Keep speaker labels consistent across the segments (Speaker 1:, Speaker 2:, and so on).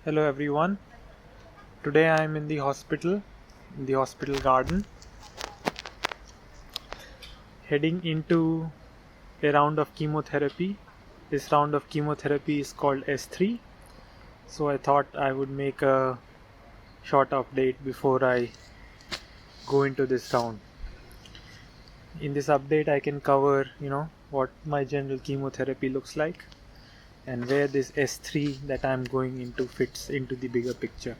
Speaker 1: Hello everyone. Today I am in the hospital garden, heading into a round of chemotherapy. This round of chemotherapy is called S3. So I thought I would make a short update before I go into this round. In this update I can cover, what my general chemotherapy looks like and where this S3 that I'm going into fits into the bigger picture.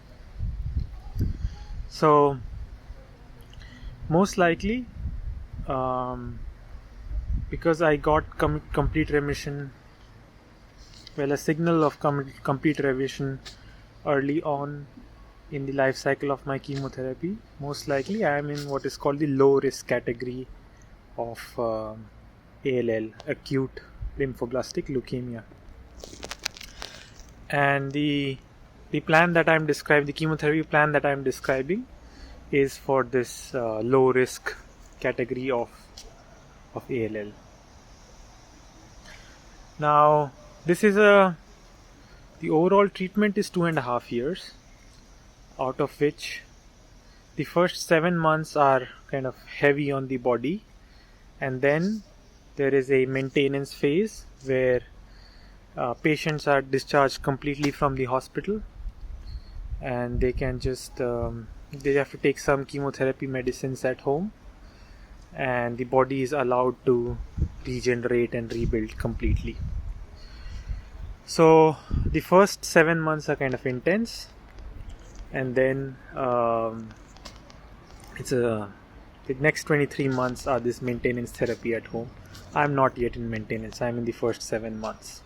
Speaker 1: So most likely, because I got complete remission, a signal of complete remission early on in the life cycle of my chemotherapy, most likely I am in what is called the low risk category of ALL, acute lymphoblastic leukemia. And the plan that I'm describing, the chemotherapy plan that I'm describing, is for this low risk category of ALL. Now, the overall treatment is 2.5 years, out of which the first 7 months are kind of heavy on the body, and then there is a maintenance phase where patients are discharged completely from the hospital, and they can just they have to take some chemotherapy medicines at home, and the body is allowed to regenerate and rebuild completely. So the first 7 months are kind of intense, and then the next 23 months are this maintenance therapy at home. I'm not yet in maintenance, I'm in the first 7 months.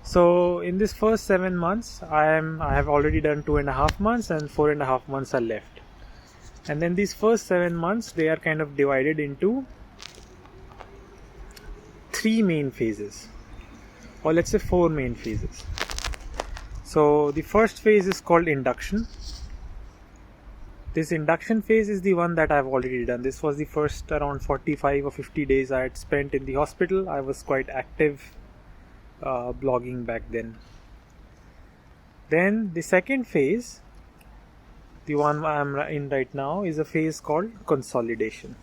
Speaker 1: So in this first 7 months, I have already done 2.5 months, and 4.5 months are left. And then these first 7 months, they are kind of divided into 3 main phases, or let's say 4 main phases. So the first phase is called induction. This induction phase is the one that I've already done. This was the first around 45 or 50 days I had spent in the hospital. I was quite active blogging back then. Then the second phase, the one I'm in right now, is a phase called consolidation.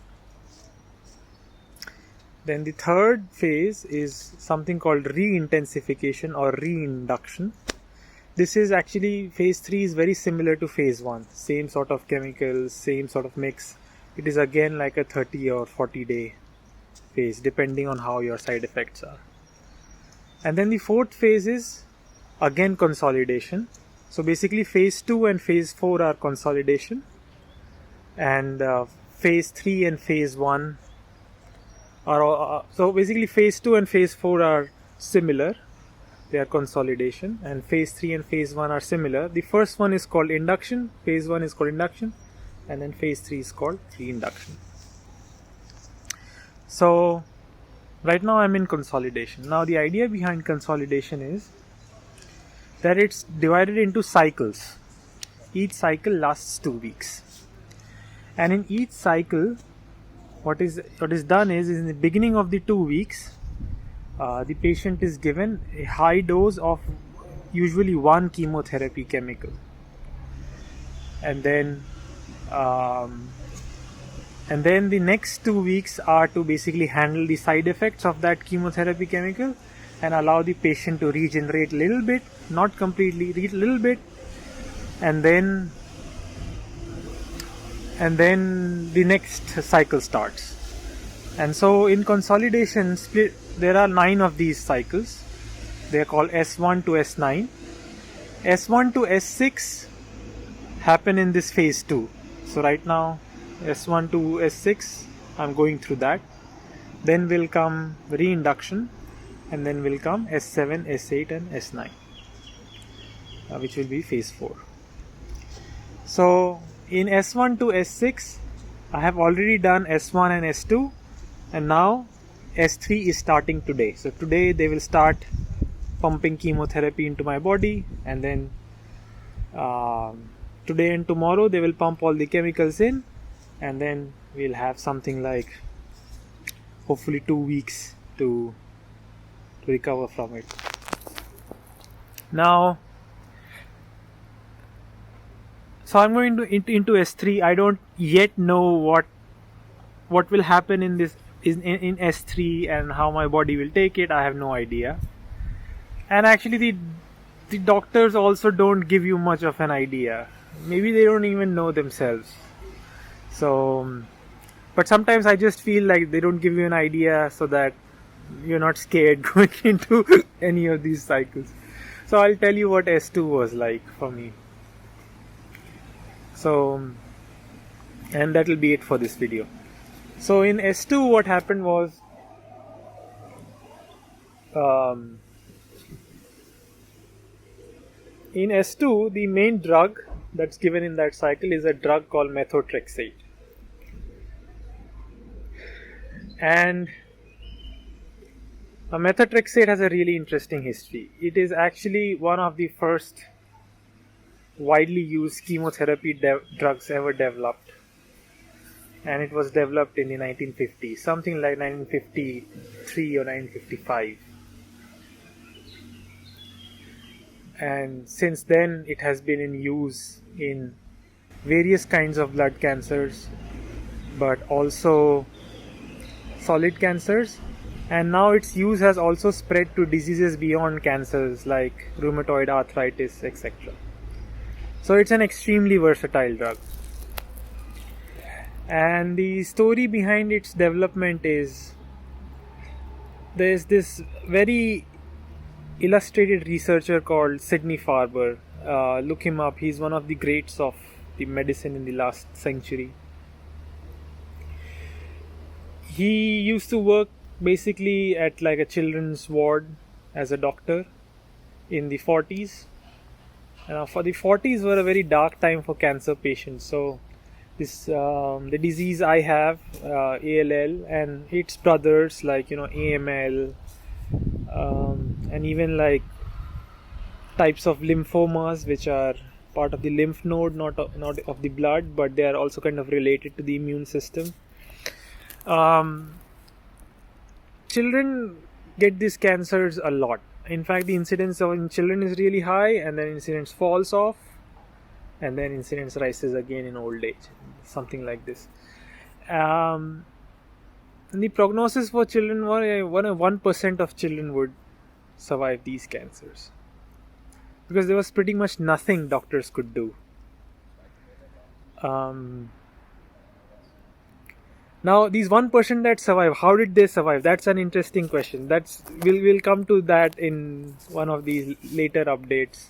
Speaker 1: Then the third phase is something called re-intensification or reinduction. This is actually, phase 3 is very similar to phase 1. Same sort of chemicals, same sort of mix. It is again like a 30 or 40 day phase, depending on how your side effects are. And then the fourth phase is again consolidation. So basically phase 2 and phase 4 are consolidation, and phase 3 and phase 1 are so basically phase 2 and phase 4 are similar, they are consolidation, and phase 3 and phase 1 are similar. The first one is called induction, phase 1 is called induction, and then phase 3 is called reinduction. So right now I'm in consolidation. Now the idea behind consolidation is that it's divided into cycles. Each cycle lasts 2 weeks, and in each cycle what is done is in the beginning of the 2 weeks, the patient is given a high dose of usually one chemotherapy chemical, and then the next 2 weeks are to basically handle the side effects of that chemotherapy chemical and allow the patient to regenerate a little bit, not completely, a little bit, and then the next cycle starts. And so in consolidation split, there are 9 of these cycles. They are called S1 to S9. S1 to S6 happen in this phase 2. So right now S1 to S6, I'm going through that. Then will come reinduction, and then will come S7, S8 and S9, which will be phase 4. So in S1 to S6, I have already done S1 and S2, and now S3 is starting today. So today they will start pumping chemotherapy into my body, and then today and tomorrow they will pump all the chemicals in, and then we'll have something like hopefully 2 weeks to recover from it. Now So I'm going into S3. I don't yet know what will happen in this in S3 and how my body will take it. I have no idea. And actually the doctors also don't give you much of an idea. Maybe they don't even know themselves. So, but sometimes I just feel like they don't give you an idea so that you're not scared going into any of these cycles. So I'll tell you what S2 was like for me. So, and that'll be it for this video. So in S2 what happened was in S2 the main drug that's given in that cycle is a drug called Methotrexate. And Methotrexate has a really interesting history. It is actually one of the first widely used chemotherapy drugs ever developed. And it was developed in the 1950s, something like 1953 or 1955. And since then it has been in use in various kinds of blood cancers, but also solid cancers. And now its use has also spread to diseases beyond cancers like rheumatoid arthritis, etc. So it's an extremely versatile drug. And the story behind its development is there's this very illustrated researcher called Sidney Farber. Look him up. He's one of the greats of the medicine in the last century. He used to work basically at like a children's ward as a doctor in the 40s. For the 40s were a very dark time for cancer patients. So this the disease I have, ALL, and its brothers like AML, and even like types of lymphomas which are part of the lymph node, not of the blood, but they are also kind of related to the immune system. Children get these cancers a lot. In fact, the incidence in children is really high, and then incidence falls off, and then incidence rises again in old age, something like this. And the prognosis for children were 1% of children would survive these cancers, because there was pretty much nothing doctors could do. Now, these 1% that survive, how did they survive? That's an interesting question. We'll come to that in one of these later updates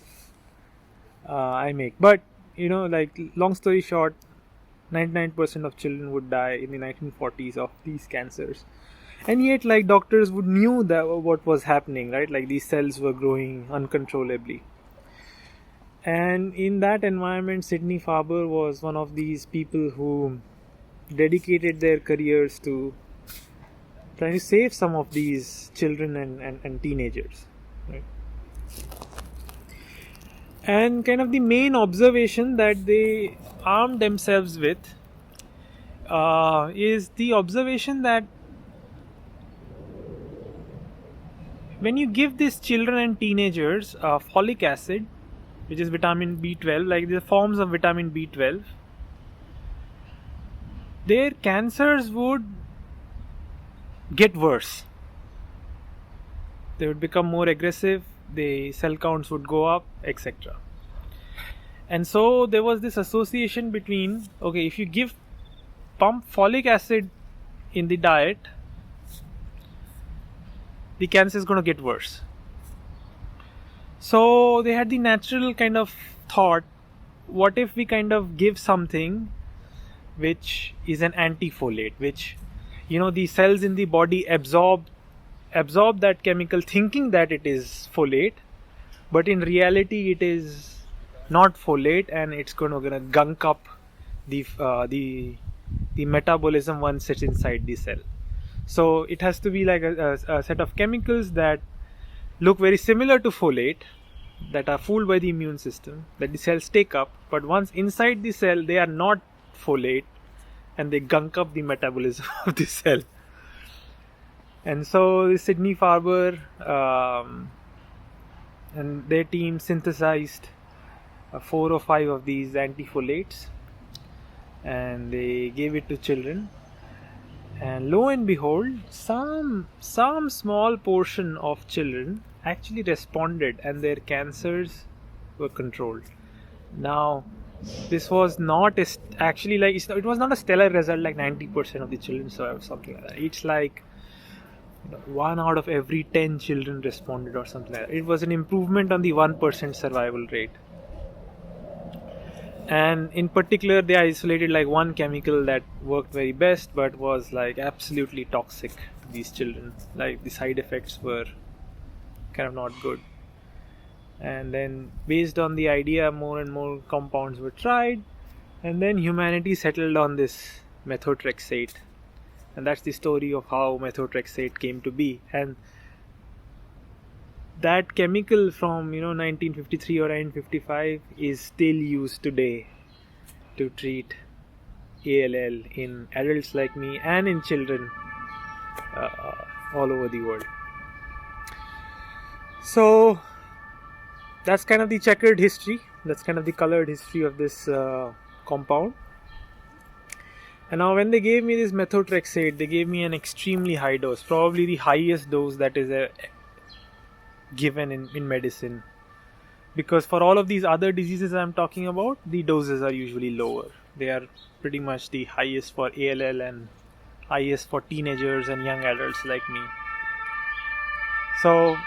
Speaker 1: I make. But like long story short, 99% of children would die in the 1940s of these cancers, and yet like doctors knew that what was happening, right? Like these cells were growing uncontrollably. And in that environment, Sidney Farber was one of these people who dedicated their careers to trying to save some of these children and teenagers, right? And kind of the main observation that they armed themselves with is the observation that when you give these children and teenagers folic acid, which is vitamin B12, like the forms of vitamin B12, their cancers would get worse. They would become more aggressive, the cell counts would go up, etc. And so there was this association between, okay, if you pump folic acid in the diet, the cancer is going to get worse. So they had the natural kind of thought, what if we kind of give something which is an antifolate, which the cells in the body absorb that chemical thinking that it is folate, but in reality it is not folate, and it's going to gunk up the metabolism once it's inside the cell. So it has to be like a set of chemicals that look very similar to folate, that are fooled by the immune system, that the cells take up, but once inside the cell they are not folate, and they gunk up the metabolism of the cell. And so Sidney Farber and their team synthesized 4 or 5 of these antifolates, and they gave it to children, and lo and behold, some small portion of children actually responded and their cancers were controlled. Now, this was not actually like, it was not a stellar result like 90% of the children survived, something like that. It's like 1 out of every 10 children responded or something like that. It was an improvement on the 1% survival rate. And in particular, they isolated like one chemical that worked very best but was like absolutely toxic to these children. Like the side effects were kind of not good. And then based on the idea, more and more compounds were tried, and then humanity settled on this methotrexate. And that's the story of how methotrexate came to be. And that chemical from 1953 or 1955 is still used today to treat ALL in adults like me and in children all over the world. So that's kind of the checkered history, that's kind of the colored history of this compound. And now when they gave me this methotrexate, they gave me an extremely high dose, probably the highest dose that is given in medicine. Because for all of these other diseases I'm talking about, the doses are usually lower. They are pretty much the highest for ALL and highest for teenagers and young adults like me. So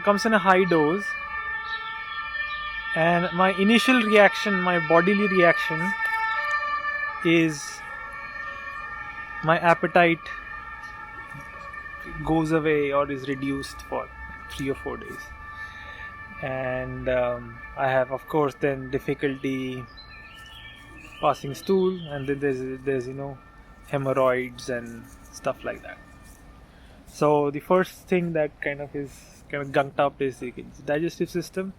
Speaker 1: comes in a high dose, and my initial reaction, my bodily reaction, is my appetite goes away or is reduced for 3 or 4 days, and I have, of course, then difficulty passing stool, and then there's hemorrhoids and stuff like that. So the first thing that kind of gunked up is the digestive system,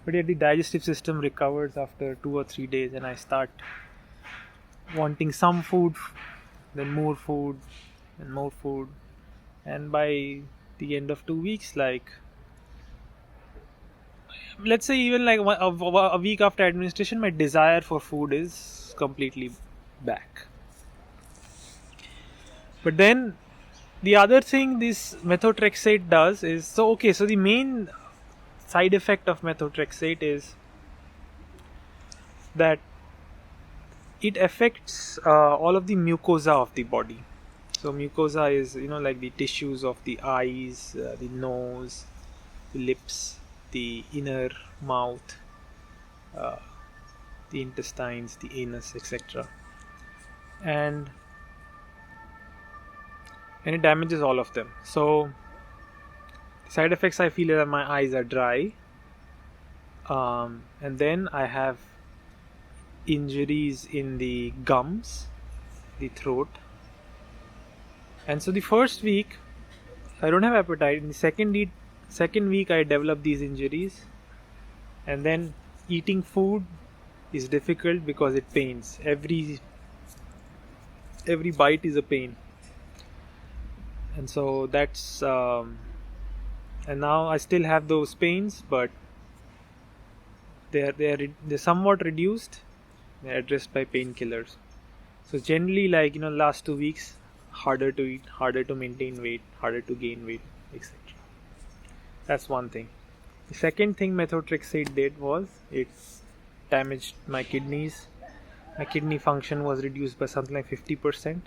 Speaker 1: but yet the digestive system recovers after 2 or 3 days, and I start wanting some food, then more food and more food, and by the end of 2 weeks, like let's say even like a week after administration, my desire for food is completely back. But then the other thing this methotrexate does is, so the main side effect of methotrexate is that it affects all of the mucosa of the body. So mucosa is like the tissues of the eyes, the nose, the lips, the inner mouth, the intestines, the anus, etc. And it damages all of them. So side effects I feel is that my eyes are dry, and then I have injuries in the gums, the throat. And so the first week I don't have appetite. In the second week I develop these injuries, and then eating food is difficult because it pains. Every bite is a pain. And so that's and now I still have those pains, but they're somewhat reduced. They're addressed by painkillers. So generally, like last 2 weeks, harder to eat, harder to maintain weight, harder to gain weight, etc. That's one thing. The second thing methotrexate did was it damaged my kidneys. My kidney function was reduced by something like 50%.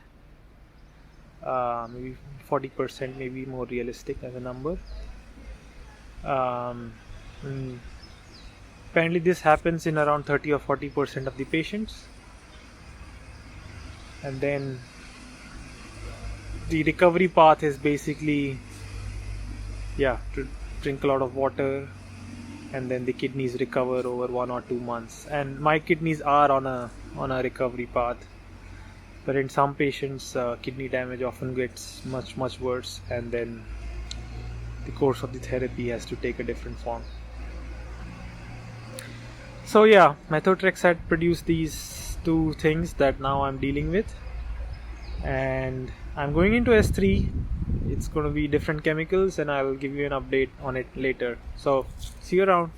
Speaker 1: Maybe 40%, maybe more realistic as a number. Apparently this happens in around 30 or 40% of the patients. And then the recovery path is basically to drink a lot of water, and then the kidneys recover over 1 or 2 months. And my kidneys are on a recovery path. But in some patients, kidney damage often gets much worse, and then the course of the therapy has to take a different form. So methotrexate produced these 2 things that now I'm dealing with, and I'm going into S3. It's going to be different chemicals, and I'll give you an update on it later. So see you around.